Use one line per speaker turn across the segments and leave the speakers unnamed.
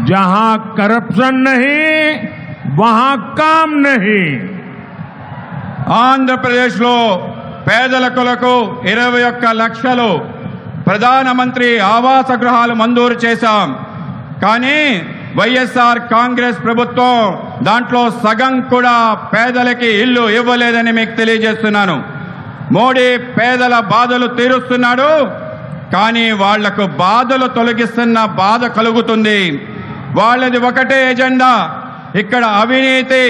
जहां करप्शन नहीं वहां काम नहीं।
ఆంధ్రప్రదేశ్లో పేదల కొరకు 21 లక్షలు ప్రధానమంత్రి ఆవాస గృహాలు మంజూరు చేశాం. కానీ వైఎస్ఆర్ కాంగ్రెస్ ప్రభుత్వం దాంట్లో సగం కూడా పేదలకి ఇల్లు ఇవ్వలేదని మీకు తెలియజేస్తున్నాను. మోడీ పేదల బాధలు తీరుస్తున్నాడు, కానీ వాళ్లకు బాధలు తొలగిస్తున్న బాధ కలుగుతుంది. వాళ్ళది ఒకటే ఎజెండా. ఇక్కడ అవినీతి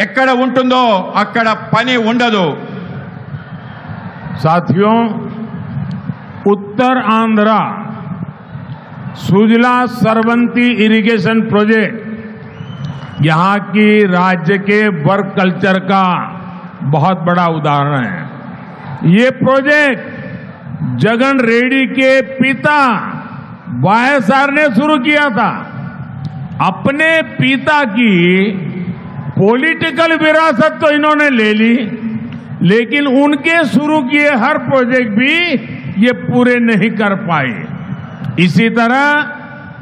ఎక్కడ ఉంటుందో అక్కడ పని ఉండదు.
साथियों, उत्तर आंध्रा सुजला सरवंती इरिगेशन प्रोजेक्ट यहां की राज्य के वर्क कल्चर का बहुत बड़ा उदाहरण है। ये प्रोजेक्ट जगन रेड्डी के पिता वाईएसआर ने शुरू किया था। अपने पिता की पॉलिटिकल विरासत तो इन्होंने ले ली, लेकिन उनके शुरू किए हर प्रोजेक्ट भी ये पूरे नहीं कर पाए। इसी तरह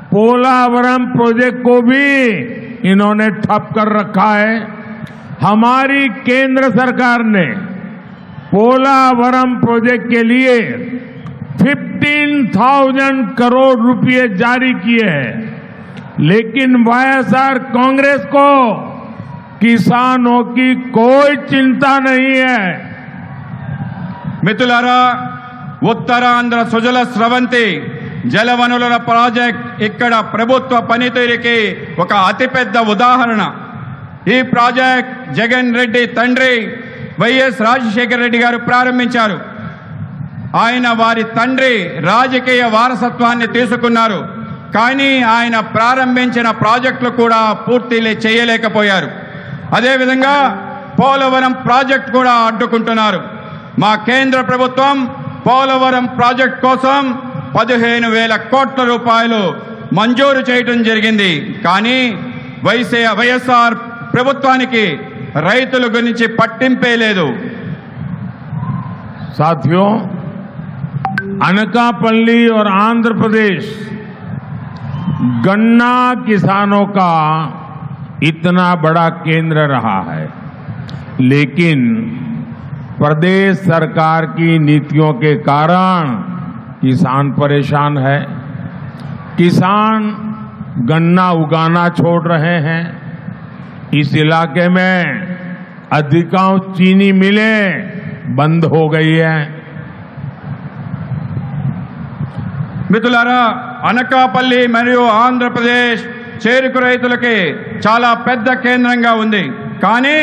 पोलावरम प्रोजेक्ट को भी इन्होंने ठप कर रखा है। हमारी केंद्र सरकार ने पोलावरम प्रोजेक्ट के लिए 15,000 करोड़ रुपए जारी किए हैं, लेकिन वाईएसआर कांग्रेस को किसानों की कोई चिंता नहीं है।
మిత్రులారా, ఉత్తరాంధ్ర సుజల స్రవంతి జలవనరుల ప్రాజెక్ట్ ఇక్కడ ప్రభుత్వ పనితీరుకి ఒక అతిపెద్ద ఉదాహరణ. ఈ ప్రాజెక్ట్ జగన్ రెడ్డి తండ్రి వైఎస్ రాజశేఖర రెడ్డి గారు ప్రారంభించారు. ఆయన వారి తండ్రి రాజకీయ వారసత్వాన్ని తీసుకున్నారు, కానీ ఆయన ప్రారంభించిన ప్రాజెక్టులు కూడా పూర్తి చేయలేకపోయారు. అదేవిధంగా పోలవరం ప్రాజెక్ట్ కూడా అడ్డుకుంటున్నారు. మా కేంద్ర ప్రభుత్వం పోలవరం ప్రాజెక్ట్ కోసం 15,000 కోట్ల రూపాయలు మంజూరు చేయడం జరిగింది. కానీ వైఎస్ఆర్ ప్రభుత్వానికి రైతుల గురించి పట్టింపే లేదు.
साथियों, अनकापल्ली और आंध्र प्रदेश गन्ना किसानों का इतना बड़ा केंद्र रहा है, लेकिन प्रदेश सरकार की नीतियों के कारण किसान परेशान है। किसान गन्ना उगाना छोड़ रहे हैं। इस इलाके में अधिकांश चीनी मिलें बंद हो गई है।
మిత్రులారా, అనకాపల్లి మరియు ఆంధ్రప్రదేశ్ చేరుకు రైతులకి చాలా పెద్ద కేంద్రంగా ఉంది. కానీ